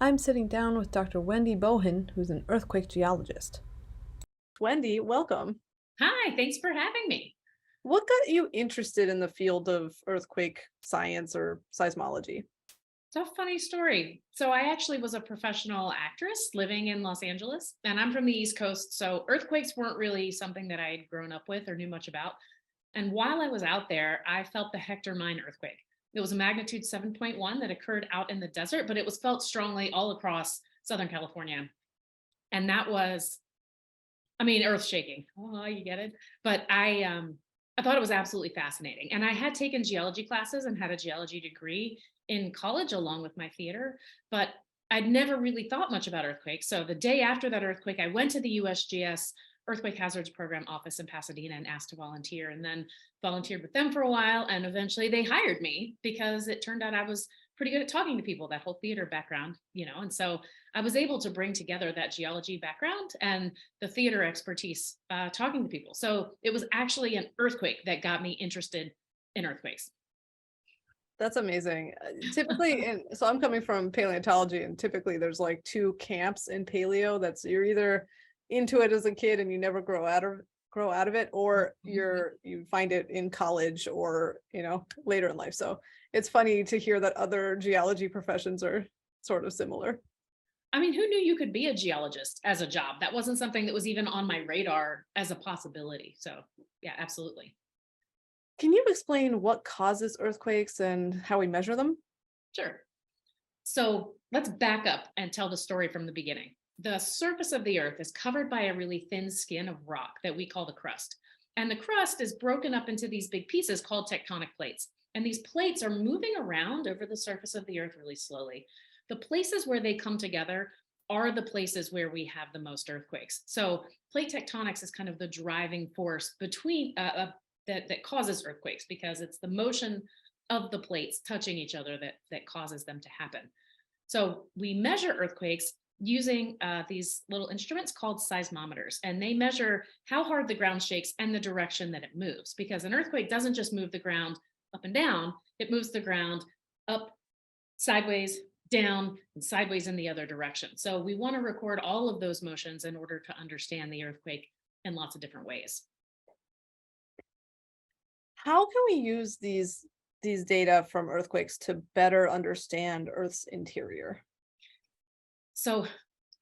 I'm sitting down with Dr. Wendy Bohon, who's an earthquake geologist. Wendy, welcome. Hi, thanks for having me. What got you interested in the field of earthquake science or seismology? It's a funny story. So, I actually was a professional actress living in Los Angeles, and I'm from the East Coast. So, earthquakes weren't really something that I had grown up with or knew much about. And while I was out there, I felt the Hector mine earthquake. It was a magnitude 7.1 that occurred out in the desert, but it was felt strongly all across Southern California. And that was, I mean, earth shaking. Oh, you get it? But I thought it was absolutely fascinating. And I had taken geology classes and had a geology degree in college along with my theater, but I'd never really thought much about earthquakes. So the day after that earthquake, I went to the USGS Earthquake Hazards Program office in Pasadena and asked to volunteer, and then volunteered with them for a while. And eventually they hired me because it turned out I was pretty good at talking to people, that whole theater background, And so I was able to bring together that geology background and the theater expertise talking to people. So it was actually an earthquake that got me interested in earthquakes. That's amazing. So I'm coming from paleontology, and typically there's like two camps in paleo. That's you're either into it as a kid and you never grow out of it, or you find it in college or later in life. So it's funny to hear that other geology professions are sort of similar. I mean, who knew you could be a geologist as a job? That wasn't something that was even on my radar as a possibility. So, yeah, absolutely. Can you explain what causes earthquakes and how we measure them? Sure. So let's back up and tell the story from the beginning. The surface of the earth is covered by a really thin skin of rock that we call the crust. And the crust is broken up into these big pieces called tectonic plates. And these plates are moving around over the surface of the earth really slowly. The places where they come together are the places where we have the most earthquakes. So plate tectonics is kind of the driving force that causes earthquakes, because it's the motion of the plates touching each other that causes them to happen. So we measure earthquakes using these little instruments called seismometers, and they measure how hard the ground shakes and the direction that it moves. Because an earthquake doesn't just move the ground up and down; it moves the ground up, sideways, down, and sideways in the other direction. So we want to record all of those motions in order to understand the earthquake in lots of different ways. How can we use these data from earthquakes to better understand Earth's interior? So,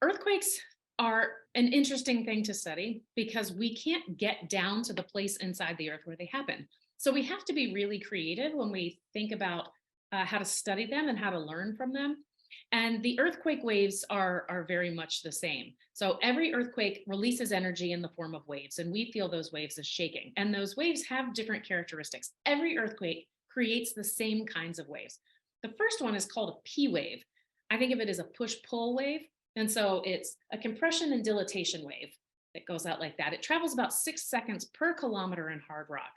earthquakes are an interesting thing to study because we can't get down to the place inside the earth where they happen. So, we have to be really creative when we think about how to study them and how to learn from them. And the earthquake waves are very much the same. So, every earthquake releases energy in the form of waves, and we feel those waves as shaking. And those waves have different characteristics. Every earthquake creates the same kinds of waves. The first one is called a P wave. I think of it as a push pull wave. And so it's a compression and dilatation wave that goes out like that. It travels about 6 seconds per kilometer in hard rock.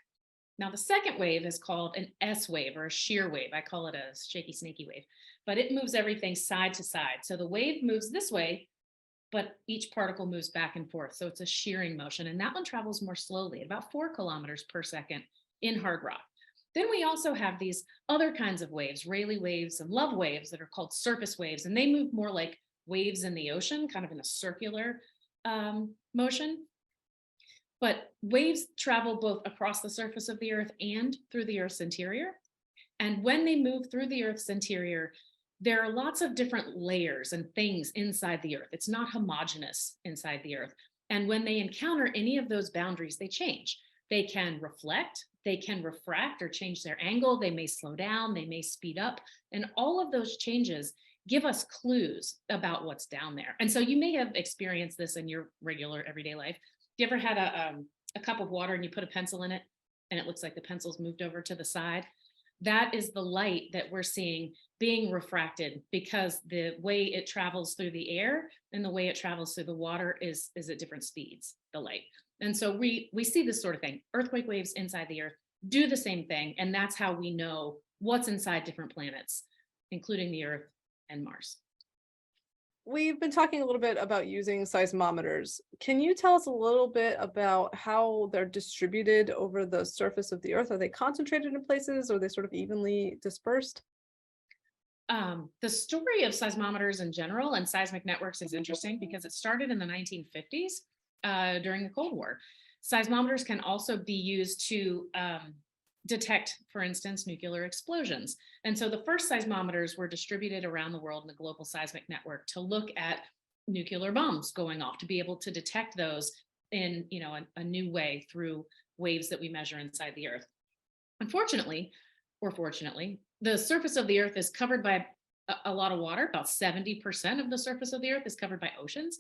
Now, the second wave is called an S wave or a shear wave. I call it a shaky, snaky wave, but it moves everything side to side. So the wave moves this way, but each particle moves back and forth. So it's a shearing motion. And that one travels more slowly, at about 4 kilometers per second in hard rock. Then we also have these other kinds of waves, Rayleigh waves and Love waves, that are called surface waves. And they move more like waves in the ocean, kind of in a circular motion. But waves travel both across the surface of the earth and through the earth's interior. And when they move through the earth's interior, there are lots of different layers and things inside the earth. It's not homogeneous inside the earth. And when they encounter any of those boundaries, they change. They can reflect, they can refract or change their angle, they may slow down, they may speed up. And all of those changes give us clues about what's down there. And so you may have experienced this in your regular everyday life. You ever had a cup of water and you put a pencil in it and it looks like the pencil's moved over to the side? That is the light that we're seeing being refracted, because the way it travels through the air and the way it travels through the water is at different speeds, the light. And so we see this sort of thing. Earthquake waves inside the earth do the same thing, and that's how we know what's inside different planets, including the earth and Mars. We've been talking a little bit about using seismometers. Can you tell us a little bit about how they're distributed over the surface of the Earth? Are they concentrated in places, or are they sort of evenly dispersed? The story of seismometers in general and seismic networks is interesting because it started in the 1950s during the Cold War. Seismometers can also be used to detect, for instance, nuclear explosions. And so the first seismometers were distributed around the world in the global seismic network to look at nuclear bombs going off, to be able to detect those in, a new way through waves that we measure inside the earth. Unfortunately, or fortunately, the surface of the earth is covered by a lot of water. About 70% of the surface of the earth is covered by oceans.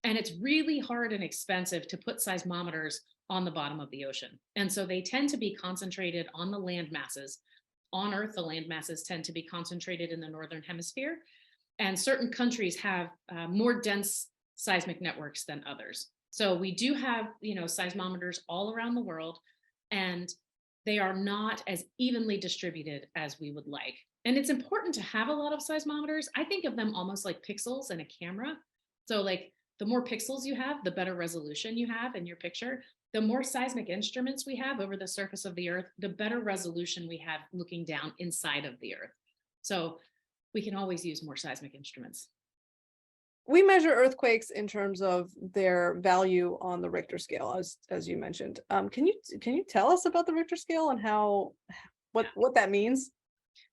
And it's really hard and expensive to put seismometers on the bottom of the ocean. And so they tend to be concentrated on the land masses. On Earth, the land masses tend to be concentrated in the northern hemisphere. And certain countries have more dense seismic networks than others. So we do have, seismometers all around the world, and they are not as evenly distributed as we would like. And it's important to have a lot of seismometers. I think of them almost like pixels in a camera. So like the more pixels you have, the better resolution you have in your picture. The more seismic instruments we have over the surface of the earth, the better resolution we have looking down inside of the earth. So we can always use more seismic instruments. We measure earthquakes in terms of their value on the Richter scale, as you mentioned. Can you tell us about the Richter scale and what that means?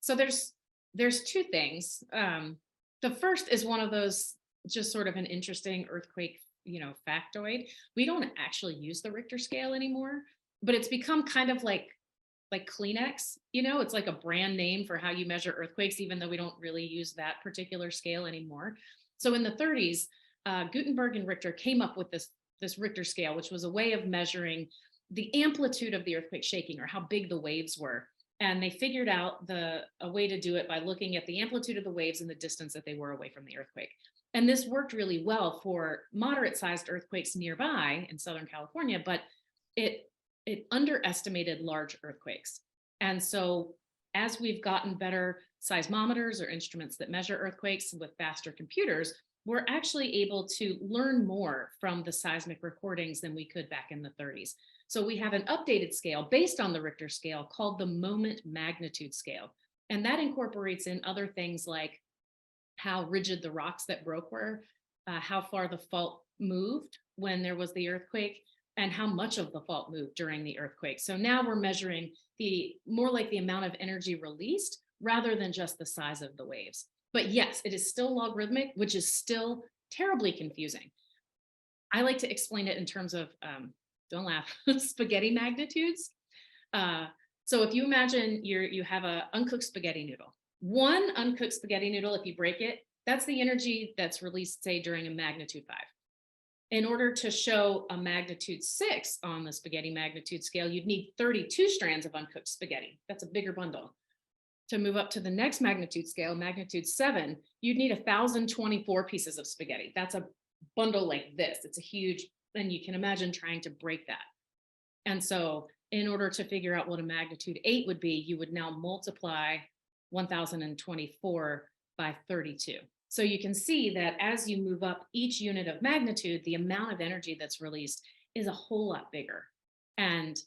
So there's two things. The first is one of those, just sort of an interesting earthquake, factoid. We don't actually use the Richter scale anymore, but it's become kind of like Kleenex, it's like a brand name for how you measure earthquakes, even though we don't really use that particular scale anymore. So in the 30s, Gutenberg and Richter came up with this Richter scale, which was a way of measuring the amplitude of the earthquake shaking, or how big the waves were. And they figured out a way to do it by looking at the amplitude of the waves and the distance that they were away from the earthquake. And this worked really well for moderate sized earthquakes nearby in Southern California, but it underestimated large earthquakes. And so as we've gotten better seismometers, or instruments that measure earthquakes with faster computers, we're actually able to learn more from the seismic recordings than we could back in the 30s. So we have an updated scale based on the Richter scale called the moment magnitude scale. And that incorporates in other things like how rigid the rocks that broke were, how far the fault moved when there was the earthquake, and how much of the fault moved during the earthquake. So now we're measuring more like the amount of energy released rather than just the size of the waves. But yes, it is still logarithmic, which is still terribly confusing. I like to explain it in terms of, don't laugh, spaghetti magnitudes. So if you imagine you have an uncooked spaghetti noodle. One uncooked spaghetti noodle, if you break it, that's the energy that's released, say, during a magnitude 5. In order to show a magnitude 6 on the spaghetti magnitude scale, you'd need 32 strands of uncooked spaghetti. That's a bigger bundle. To move up to the next magnitude scale, magnitude 7, you'd need 1,024 pieces of spaghetti. That's a bundle like this. It's a huge, and you can imagine trying to break that. And so in order to figure out what a magnitude 8 would be, you would now multiply 1,024 by 32. So you can see that as you move up each unit of magnitude, the amount of energy that's released is a whole lot bigger. And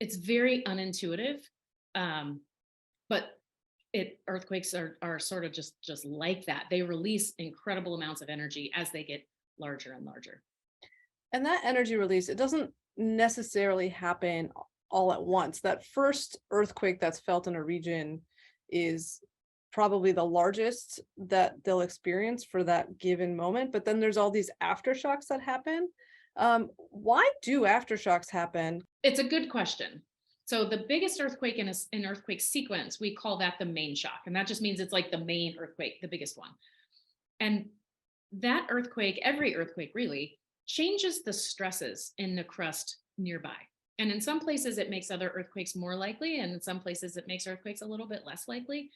it's very unintuitive, but earthquakes are sort of just like that. They release incredible amounts of energy as they get larger and larger. And that energy release, it doesn't necessarily happen all at once. That first earthquake that's felt in a region is probably the largest that they'll experience for that given moment. But then there's all these aftershocks that happen. Why do aftershocks happen? It's a good question. So the biggest earthquake in an earthquake sequence, we call that the main shock. And that just means it's like the main earthquake, the biggest one. And that earthquake, every earthquake really, changes the stresses in the crust nearby. And in some places, it makes other earthquakes more likely. And in some places, it makes earthquakes a little bit less likely.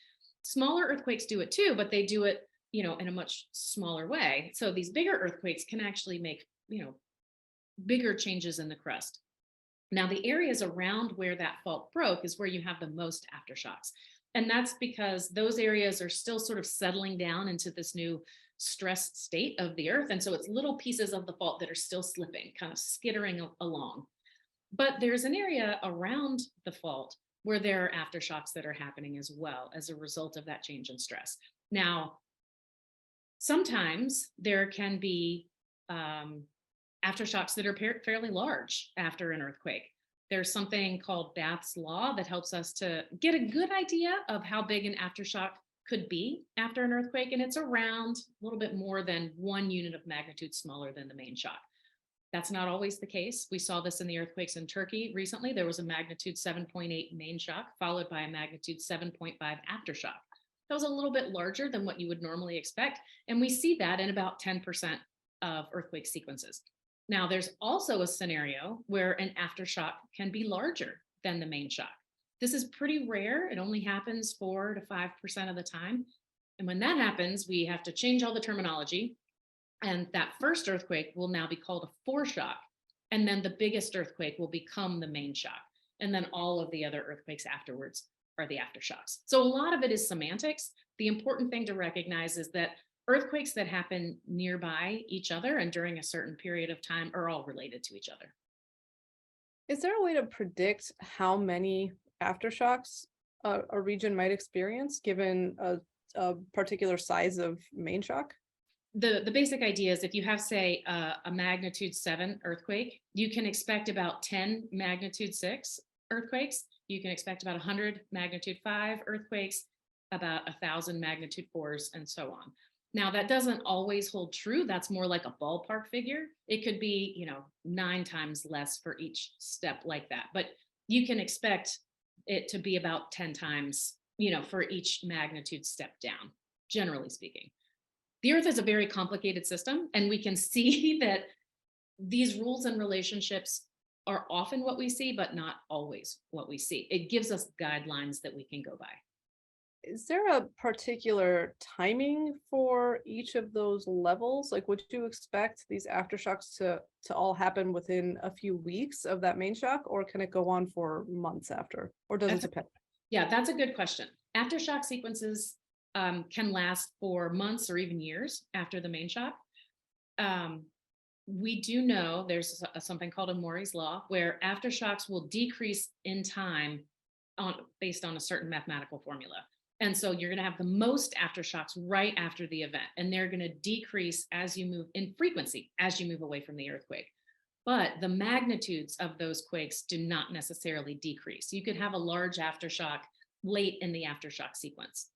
Smaller earthquakes do it too, but they do it, in a much smaller way. So these bigger earthquakes can actually make, bigger changes in the crust. Now, the areas around where that fault broke is where you have the most aftershocks. And that's because those areas are still sort of settling down into this new stressed state of the earth. And so it's little pieces of the fault that are still slipping, kind of skittering along. But there's an area around the fault where there are aftershocks that are happening as well as a result of that change in stress. Now, sometimes there can be aftershocks that are fairly large after an earthquake. There's something called Bath's Law that helps us to get a good idea of how big an aftershock could be after an earthquake. And it's around a little bit more than 1 unit of magnitude smaller than the main shock. That's not always the case. We saw this in the earthquakes in Turkey recently. There was a magnitude 7.8 main shock, followed by a magnitude 7.5 aftershock. That was a little bit larger than what you would normally expect. And we see that in about 10% of earthquake sequences. Now, there's also a scenario where an aftershock can be larger than the main shock. This is pretty rare. It only happens 4 to 5% of the time. And when that happens, we have to change all the terminology. And that first earthquake will now be called a foreshock. And then the biggest earthquake will become the main shock. And then all of the other earthquakes afterwards are the aftershocks. So a lot of it is semantics. The important thing to recognize is that earthquakes that happen nearby each other and during a certain period of time are all related to each other. Is there a way to predict how many aftershocks a region might experience given a particular size of main shock? The basic idea is if you have, say, a magnitude 7 earthquake, you can expect about 10 magnitude 6 earthquakes. You can expect about 100 magnitude 5 earthquakes, about 1,000 magnitude 4s, and so on. Now, that doesn't always hold true. That's more like a ballpark figure. It could be, 9 times less for each step like that. But you can expect it to be about 10 times, for each magnitude step down, generally speaking. The Earth is a very complicated system, and we can see that these rules and relationships are often what we see, but not always what we see. It gives us guidelines that we can go by. Is there a particular timing for each of those levels? Like, would you expect these aftershocks to all happen within a few weeks of that main shock, or can it go on for months after, or does it depend? Yeah, that's a good question. Aftershock sequences can last for months or even years after the main shock. We do know there's something called a Maury's law, where aftershocks will decrease in time based on a certain mathematical formula. And so you're going to have the most aftershocks right after the event, and they're going to decrease as you move in frequency, as you move away from the earthquake. But the magnitudes of those quakes do not necessarily decrease. You could have a large aftershock late in the aftershock sequence.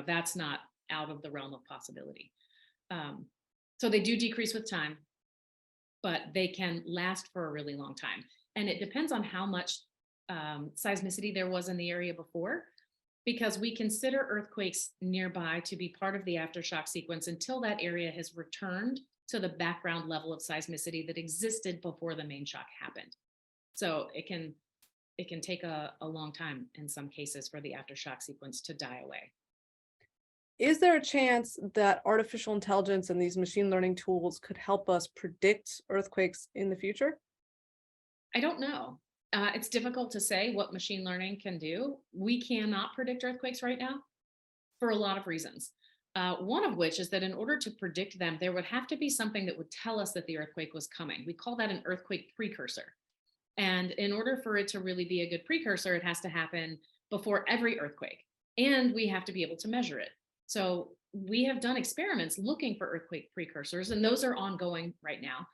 That's not out of the realm of possibility. So they do decrease with time, but they can last for a really long time. And it depends on how much seismicity there was in the area before, because we consider earthquakes nearby to be part of the aftershock sequence until that area has returned to the background level of seismicity that existed before the main shock happened. So it can take a long time in some cases for the aftershock sequence to die away. Is there a chance that artificial intelligence and these machine learning tools could help us predict earthquakes in the future? I don't know. It's difficult to say what machine learning can do. We cannot predict earthquakes right now for a lot of reasons. One of which is that in order to predict them, there would have to be something that would tell us that the earthquake was coming. We call that an earthquake precursor. And in order for it to really be a good precursor, it has to happen before every earthquake. And we have to be able to measure it. So we have done experiments looking for earthquake precursors, and those are ongoing right now.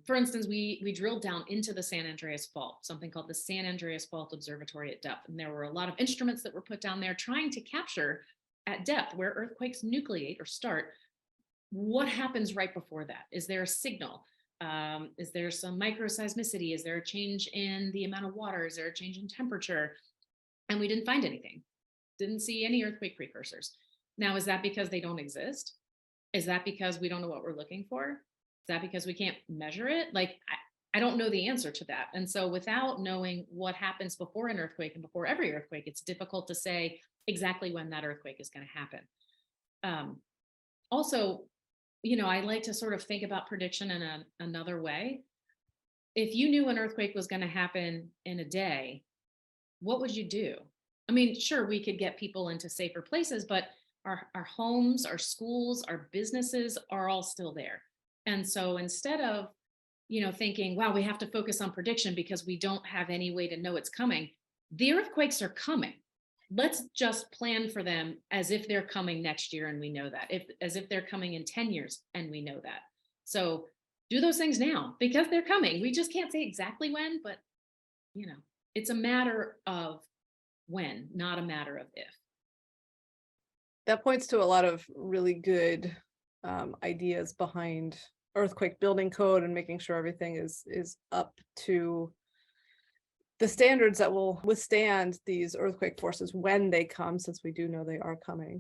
For instance, we drilled down into the San Andreas Fault, something called the San Andreas Fault Observatory at depth. And there were a lot of instruments that were put down there trying to capture at depth where earthquakes nucleate or start. What happens right before that? Is there a signal? Is there some microseismicity? Is there a change in the amount of water? Is there a change in temperature? And we didn't find anything. Didn't see any earthquake precursors. Now, is that because they don't exist? Is that because we don't know what we're looking for? Is that because we can't measure it? I don't know the answer to that. And so without knowing what happens before an earthquake and before every earthquake, it's difficult to say exactly when that earthquake is going to happen. Also, I like to sort of think about prediction in another way. If you knew an earthquake was going to happen in a day, what would you do? I mean, sure, we could get people into safer places, but our homes, our schools, our businesses are all still there. And so instead of, thinking, wow, we have to focus on prediction because we don't have any way to know it's coming, the earthquakes are coming. let's just plan for them as if they're coming next year and we know that, as if they're coming in 10 years and we know that. So do those things now because they're coming. We just can't say exactly when, but it's a matter of when, not a matter of if. That points to a lot of really good ideas behind earthquake building code and making sure everything is up to the standards that will withstand these earthquake forces when they come, since we do know they are coming.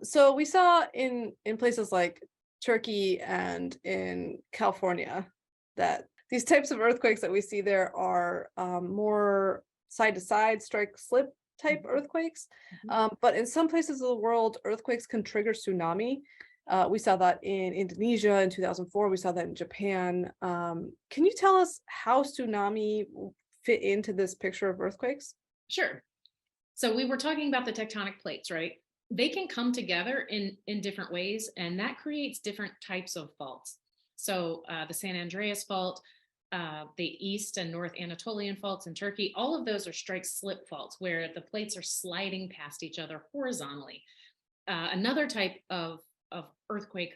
So we saw in places like Turkey and in California that these types of earthquakes that we see there are more side to side, strike slip type earthquakes. But in some places of the world, earthquakes can trigger tsunami. We saw that in Indonesia in 2004. We saw that in Japan. Can you tell us how tsunami fit into this picture of earthquakes? Sure. So we were talking about the tectonic plates, right? They can come together in different ways, and that creates different types of faults. So the San Andreas fault, the East and North Anatolian faults in Turkey, all of those are strike slip faults where the plates are sliding past each other horizontally. Another type of earthquake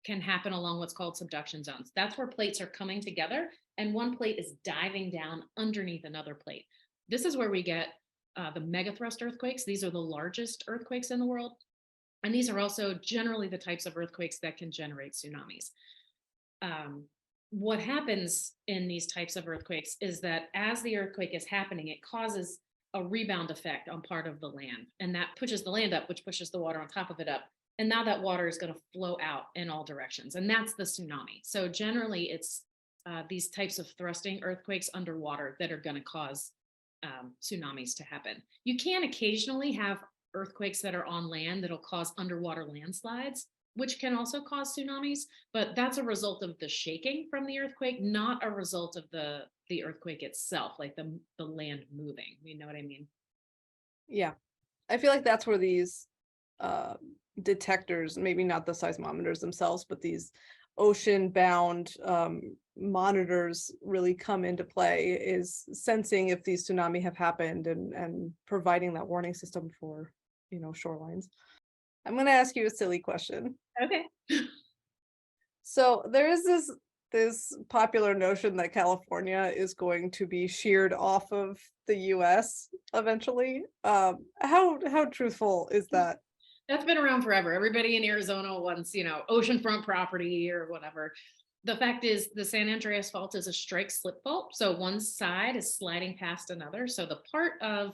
can happen along what's called subduction zones. That's where plates are coming together and one plate is diving down underneath another plate. This is where we get the megathrust earthquakes. These are the largest earthquakes in the world. And these are also generally the types of earthquakes that can generate tsunamis. What happens in these types of earthquakes is that as the earthquake is happening, it causes a rebound effect on part of the land. And that pushes the land up, which pushes the water on top of it up. And now that water is going to flow out in all directions. And that's the tsunami. So generally, it's these types of thrusting earthquakes underwater that are going to cause tsunamis to happen. You can occasionally have earthquakes that are on land that'll cause underwater landslides, which can also cause tsunamis, but that's a result of the shaking from the earthquake, not a result of the earthquake itself, like the land moving. You know what I mean? Yeah, I feel like that's where these detectors, maybe not the seismometers themselves, but these ocean bound monitors really come into play, is sensing if these tsunami have happened and providing that warning system for shorelines. I'm going to ask you a silly question. Okay. So there is this popular notion that California is going to be sheared off of the US eventually. How truthful is that? That's been around forever. Everybody in Arizona wants, oceanfront property or whatever. The fact is the San Andreas fault is a strike slip fault. So one side is sliding past another. So the part of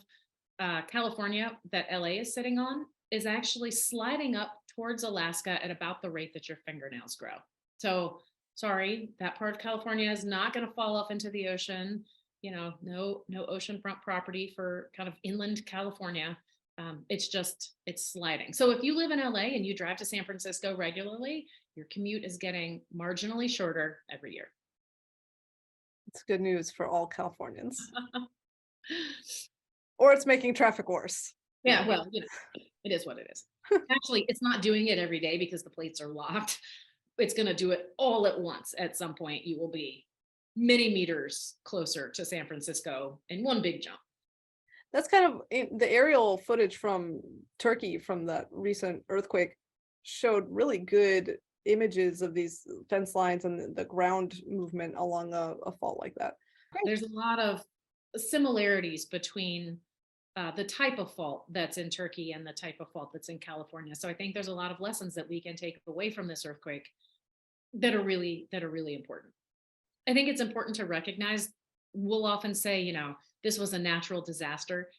California that LA is sitting on is actually sliding up towards Alaska at about the rate that your fingernails grow. So sorry, that part of California is not going to fall off into the ocean. No oceanfront property for kind of inland California. It's sliding. So if you live in LA and you drive to San Francisco regularly, your commute is getting marginally shorter every year. It's good news for all Californians. Or it's making traffic worse. Yeah, well, it is what it is. Actually, it's not doing it every day because the plates are locked. It's going to do it all at once. At some point, you will be many meters closer to San Francisco in one big jump. That's kind of the aerial footage from Turkey from that recent earthquake showed really good images of these fence lines and the ground movement along a fault like that. There's a lot of similarities between the type of fault that's in Turkey and the type of fault that's in California. So I think there's a lot of lessons that we can take away from this earthquake that are really important. I think it's important to recognize, we'll often say, this was a natural disaster.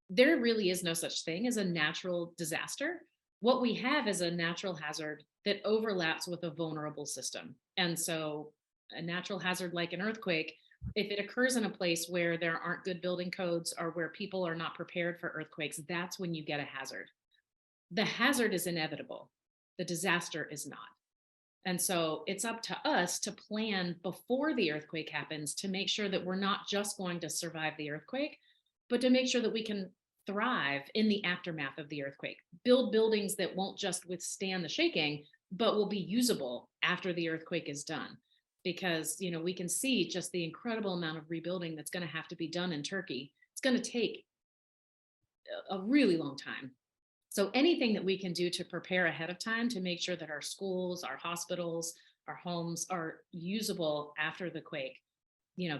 There really is no such thing as a natural disaster. What we have is a natural hazard that overlaps with a vulnerable system. And so a natural hazard like an earthquake, if it occurs in a place where there aren't good building codes or where people are not prepared for earthquakes, that's when you get a hazard. The hazard is inevitable. The disaster is not. And so it's up to us to plan before the earthquake happens to make sure that we're not just going to survive the earthquake, but to make sure that we can thrive in the aftermath of the earthquake. Build buildings that won't just withstand the shaking, but will be usable after the earthquake is done. Because, we can see just the incredible amount of rebuilding that's going to have to be done in Turkey. It's going to take a really long time. So anything that we can do to prepare ahead of time to make sure that our schools, our hospitals, our homes are usable after the quake,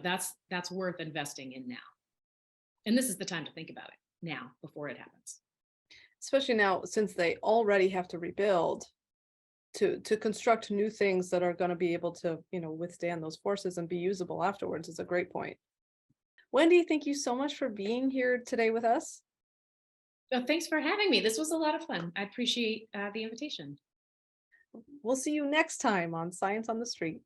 that's worth investing in now. And this is the time to think about it now before it happens. Especially now, since they already have to rebuild to construct new things that are going to be able to, withstand those forces and be usable afterwards is a great point. Wendy, thank you so much for being here today with us. So thanks for having me. This was a lot of fun. I appreciate the invitation. We'll see you next time on Science on the Street.